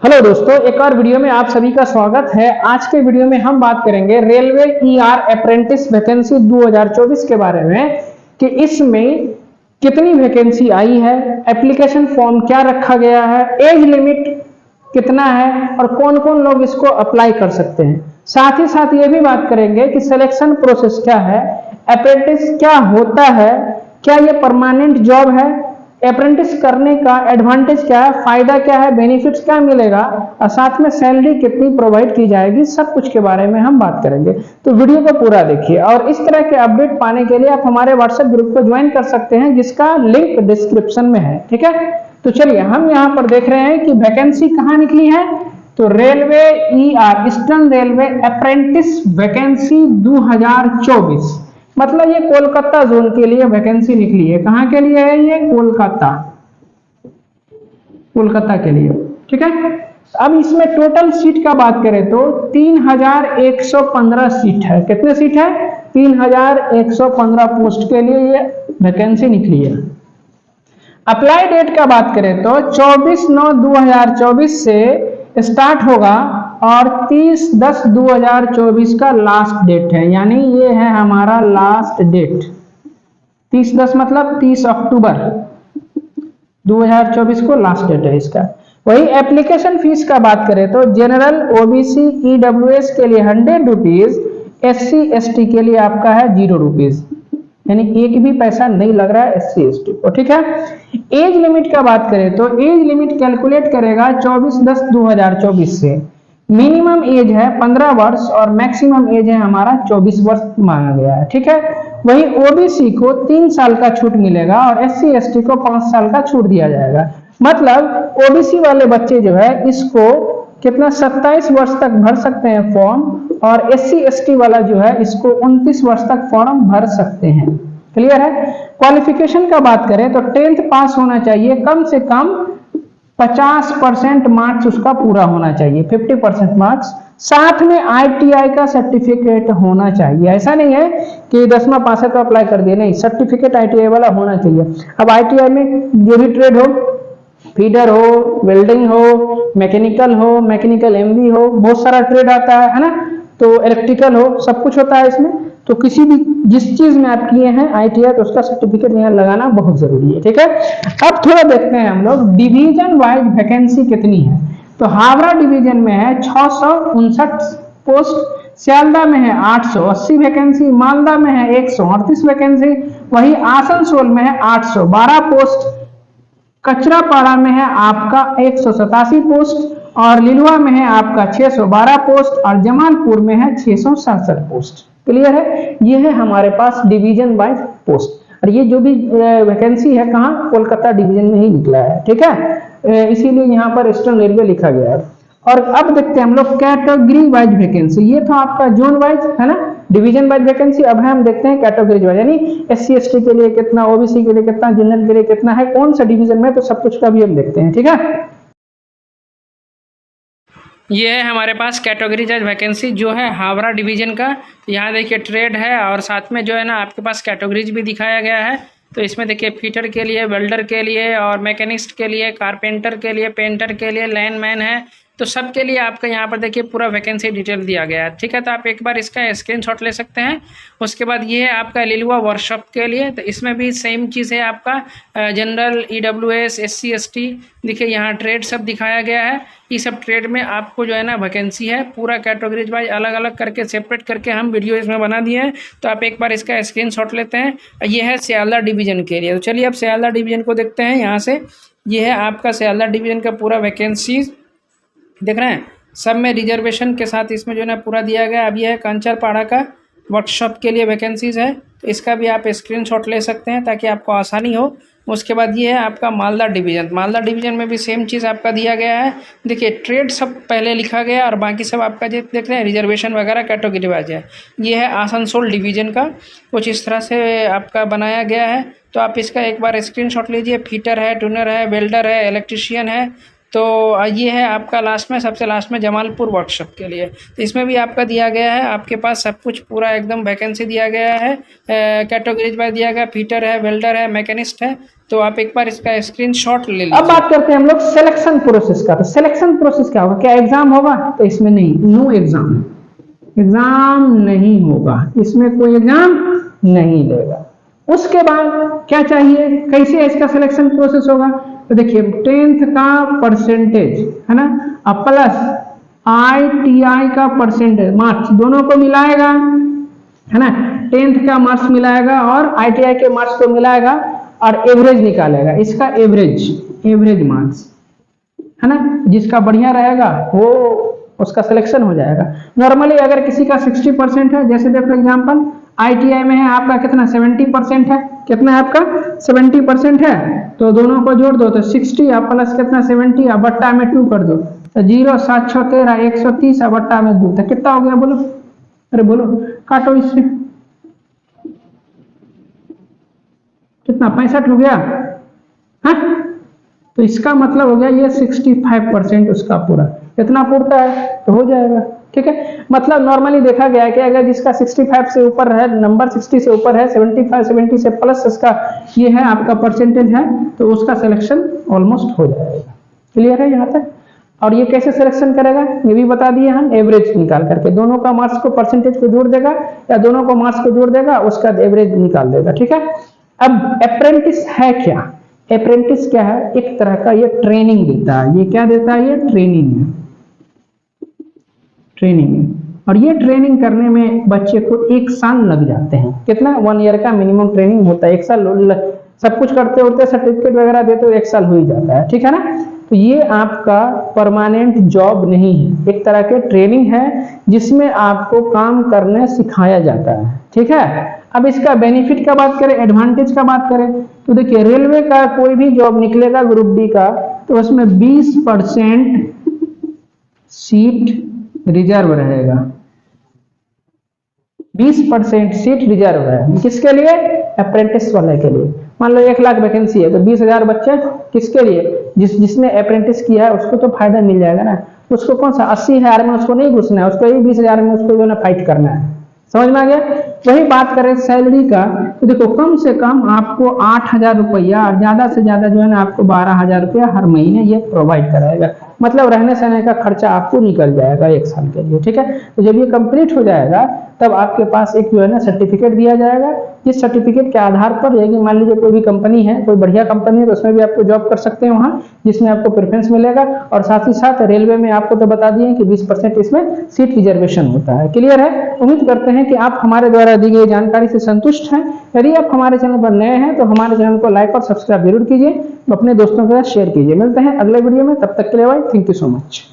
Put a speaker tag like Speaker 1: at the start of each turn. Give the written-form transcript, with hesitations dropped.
Speaker 1: Hello दोस्तों, एक और वीडियो में आप सभी का स्वागत है। आज के वीडियो में हम बात करेंगे रेलवे ईआर अप्रेंटिस वैकेंसी 2024 के बारे में कि इसमें कितनी वैकेंसी आई है, एप्लीकेशन फॉर्म क्या रखा गया है, एज लिमिट कितना है और कौन कौन लोग इसको अप्लाई कर सकते हैं। साथ ही साथ ये भी बात करेंगे कि सिलेक्शन प्रोसेस क्या है, अप्रेंटिस क्या होता है, क्या ये परमानेंट जॉब है, अप्रेंटिस करने का एडवांटेज क्या है, फायदा क्या है, बेनिफिट्स क्या मिलेगा और साथ में सैलरी कितनी प्रोवाइड की जाएगी, सब कुछ के बारे में हम बात करेंगे। तो वीडियो को पूरा देखिए और इस तरह के अपडेट पाने के लिए आप हमारे व्हाट्सएप ग्रुप को ज्वाइन कर सकते हैं, जिसका लिंक डिस्क्रिप्शन में है। ठीक है, तो चलिए हम यहाँ पर देख रहे हैं कि वैकेंसी कहाँ निकली है। तो railway ER eastern railway apprentice vacancy 2024, मतलब ये कोलकाता जोन के लिए वैकेंसी निकली है। कहाँ के लिए है ये? कोलकाता के लिए। ठीक है, अब इसमें टोटल सीट का बात करें तो 3115 सीट है। कितने सीट है? 3115 पोस्ट के लिए ये वैकेंसी निकली है। अप्लाई डेट का बात करें तो 24/9/2024 से स्टार्ट होगा और 30/10/2024 का लास्ट डेट है, यानी ये है हमारा लास्ट डेट। 30/10 मतलब 30 अक्टूबर 2024 को लास्ट डेट है इसका। वही एप्लीकेशन फीस का बात करें तो जनरल, ओबीसी, ईडब्ल्यूएस के लिए 100 रुपीज, SC ST के लिए आपका है 0 रुपीज, यानी एक भी पैसा नहीं लग रहा है SC ST को। ठीक है, एज लिमिट का बात करें तो एज लिमिट कैलकुलेट करेगा 24/10/2024 से। मिनिमम एज है 15 वर्ष और मैक्सिमम एज है हमारा 24 वर्ष मांगा गया है। ठीक है, वही ओबीसी को 3 साल का छूट मिलेगा और SC ST को 5 साल का छूट दिया जाएगा। मतलब ओबीसी वाले बच्चे जो है इसको कितना 27 वर्ष तक भर सकते हैं फॉर्म, और SC ST वाला जो है इसको 29 वर्ष तक फॉर्म भर सकते हैं। क्लियर है? क्वालिफिकेशन का बात करें तो 10th पास होना चाहिए, कम से कम 50% मार्क्स उसका पूरा होना चाहिए, 50% मार्क्स। साथ में ITI का सर्टिफिकेट होना चाहिए। ऐसा नहीं है कि 10वां पास है तो अप्लाई कर दिए, नहीं, सर्टिफिकेट ITI वाला होना चाहिए। अब ITI में जो भी ट्रेड हो, फीडर हो, वेल्डिंग हो, मैकेनिकल हो, मैकेनिकल MB हो, बहुत सारा ट्रेड आता है ना, तो इलेक्ट्रिकल हो, सब कुछ होता है इसमें। तो किसी भी जिस चीज में आप किए हैं ITI तो उसका सर्टिफिकेट यहाँ लगाना बहुत जरूरी है। ठीक है, अब थोड़ा देखते हैं हम लोग डिवीजन वाइज वैकेंसी कितनी है। तो हावड़ा डिवीजन में है 659 पोस्ट, सियालदा में है 880 वैकेंसी, मालदा में है 138 वैकेंसी, वही आसनसोल में है 812 पोस्ट, कचरापाड़ा में है आपका 187 पोस्ट और लिलुआ में है आपका 612 पोस्ट और जमालपुर में है 667 पोस्ट। क्लियर है? ये है हमारे पास डिवीजन वाइज पोस्ट, और ये जो भी वैकेंसी है कहाँ? कोलकाता डिवीजन में ही निकला है। ठीक है, इसीलिए यहाँ पर ईस्टर्न रेलवे लिखा गया है। और अब देखते हैं हम लोग कैटेगरी वाइज वैकेंसी। ये तो आपका जोन वाइज है ना, डिवीजन वाइज वैकेंसी। अब हम देखते हैं कैटेगरी वाइज, यानी SC ST के लिए कितना, OBC के लिए कितना, जनरल के लिए कितना है, कौन सा डिवीजन में, तो सब कुछ का भी हम देखते हैं। ठीक है,
Speaker 2: ये है हमारे पास कैटेगरी वाइज वैकेंसी जो है हावड़ा डिवीजन का। यहाँ देखिए ट्रेड है और साथ में जो है ना आपके पास कैटेगरीज भी दिखाया गया है। तो इसमें देखिए फिटर के लिए, वेल्डर के लिए और मैकेनिस्ट के लिए, कारपेंटर के लिए, पेंटर के लिए, लाइनमैन है, तो सब के लिए आपका यहाँ पर देखिए पूरा वैकेंसी डिटेल दिया गया है। ठीक है, तो आप एक बार इसका स्क्रीनशॉट ले सकते हैं। उसके बाद ये है आपका लिलुआ वर्कशॉप के लिए, तो इसमें भी सेम चीज़ है आपका जनरल, EWS, SC ST, देखिए यहाँ ट्रेड सब दिखाया गया है। ये सब ट्रेड में आपको जो है ना वैकेंसी है, पूरा कैटेगरीज वाइज अलग अलग करके सेपरेट करके हम वीडियो इसमें बना दिए हैं। तो आप एक बार इसका स्क्रीनशॉट लेते हैं। ये है सियालदा डिवीजन के लिए। तो चलिए अब सियालदा डिवीजन को देखते हैं। यहाँ से ये है आपका सियालदा डिवीजन का पूरा वैकेंसी देख रहे हैं, सब में रिजर्वेशन के साथ इसमें जो है ना पूरा दिया गया। अब ये है कंचरपाड़ा का वर्कशॉप के लिए वैकेंसीज़ है, तो इसका भी आप स्क्रीनशॉट ले सकते हैं ताकि आपको आसानी हो। उसके बाद ये है आपका मालदा डिवीज़न। मालदा डिवीज़न में भी सेम चीज़ आपका दिया गया है। देखिए ट्रेड सब पहले लिखा गया और बाकी सब आपका जो देख रहे हैं रिजर्वेशन वगैरह कैटेगरी वाइज है। ये है आसनसोल डिवीज़न का, कुछ इस तरह से आपका बनाया गया है। तो आप इसका एक बार स्क्रीनशॉट लीजिए। फिटर है, ट्यूनर है, वेल्डर है, इलेक्ट्रीशियन है, तो ये है आपका लास्ट में, सबसे लास्ट में जमालपुर वर्कशॉप के लिए। तो इसमें भी आपका दिया गया है, आपके पास सब कुछ पूरा एकदम वैकेंसी दिया गया है, कैटेगरीज वाइज दिया गया, फिटर है, वेल्डर है, मैकेनिस्ट है। तो आप एक बार इसका स्क्रीनशॉट ले लीजिए।
Speaker 1: अब बात करते हैं हम लोग सिलेक्शन प्रोसेस का। तो सिलेक्शन प्रोसेस क्या होगा, क्या एग्जाम होगा? तो इसमें नहीं, नो एग्जाम, एग्जाम नहीं होगा, इसमें कोई एग्जाम नहीं लेगा। उसके बाद क्या चाहिए, कैसे इसका सिलेक्शन प्रोसेस होगा? तो देखिए 10th का परसेंटेज है ना, अब प्लस ITI का परसेंटेज मार्क्स दोनों को मिलाएगा है ना, 10th का मार्क्स मिलाएगा और ITI के मार्क्स को मिलाएगा और एवरेज निकालेगा, इसका एवरेज मार्क्स है ना, जिसका बढ़िया रहेगा वो उसका सिलेक्शन हो जाएगा। नॉर्मली अगर किसी का 60% है, जैसे देखो एग्जांपल ITI में है आपका कितना 70% है, कितना है आपका 70% है, तो दोनों को जोड़ दो तो 60 और प्लस कितना 70 और बट्टा में 2 कर दो तो 0 7 6 13 130 और बट्टा में 2 तो कितना हो गया बोलो, अरे बोलो काटो इससे, कितना 65 हो गया है। तो इसका मतलब हो गया ये 65% उसका पूरा, कितना पूरता है तो हो जाएगा, ठीक है। मतलब नॉर्मली देखा गया है कि अगर जिसका 65 से ऊपर है, नंबर 60 से ऊपर है, 75 70 से प्लस इसका ये है आपका परसेंटेज है, तो उसका सिलेक्शन ऑलमोस्ट हो जाएगा। क्लियर है यहाँ तक? और ये कैसे सिलेक्शन करेगा ये भी बता दिए हम, एवरेज निकाल करके, दोनों का मार्क्स को परसेंटेज को जोड़ देगा या दोनों को मार्क्स को जोड़ देगा, उसका एवरेज निकाल देगा, ठीक है। अब अप्रेंटिस है क्या? अप्रेंटिस क्या है, एक तरह का ये ट्रेनिंग देता है। ये क्या देता है? ये ट्रेनिंग है, ट्रेनिंग है। और ये ट्रेनिंग करने में बच्चे को 1 साल लग जाते हैं, कितना 1 ईयर का मिनिमम ट्रेनिंग होता है, 1 साल सब कुछ करते उड़ते सर्टिफिकेट वगैरह देते हुए 1 साल हो ही जाता है, ठीक है ना। तो ये आपका परमानेंट जॉब नहीं है, एक तरह के ट्रेनिंग है जिसमें आपको काम करने सिखाया जाता है, ठीक है। अब इसका बेनिफिट का बात करें, एडवांटेज का बात करें, तो देखिए रेलवे का कोई भी जॉब निकलेगा ग्रुप डी का, तो उसमें 20% सीट रिजर्व रहेगा, 20% सीट रिजर्व है, किसके लिए? अप्रेंटिस वाले के लिए। मान लो 1 लाख वैकेंसी है तो 20,000 बच्चे किसके लिए? जिसने अप्रेंटिस किया है उसको तो फायदा मिल जाएगा ना, उसको कौन सा 80,000 में उसको नहीं घुसना है, उसको ही 20,000 में उसको जो ना फाइट करना है, समझ में आ गया। वही बात करें सैलरी का, तो देखो कम से कम आपको 8,000 रुपया और ज्यादा से ज्यादा जो है ना आपको 12,000 रुपया हर महीने ये प्रोवाइड कराएगा, मतलब रहने सहने का खर्चा आपको निकल जाएगा 1 साल के लिए, ठीक है। तो जब ये कंप्लीट हो जाएगा तब आपके पास एक जो है ना सर्टिफिकेट दिया जाएगा, जिस सर्टिफिकेट के आधार पर यदि मान लीजिए कोई भी कंपनी है, कोई बढ़िया कंपनी है, तो उसमें भी आपको जॉब कर सकते हैं वहाँ, जिसमें आपको प्रेफरेंस मिलेगा। और साथ ही साथ रेलवे में आपको तो बता दिए कि 20% इसमें सीट रिजर्वेशन होता है। क्लियर है? उम्मीद करते हैं कि आप हमारे द्वारा दी गई जानकारी से संतुष्ट हैं। यदि आप हमारे चैनल पर नए हैं तो हमारे चैनल को लाइक और सब्सक्राइब जरूर कीजिए, अपने दोस्तों के साथ शेयर कीजिए। मिलते हैं अगले वीडियो में, तब तक के लिए bye, thank you so much.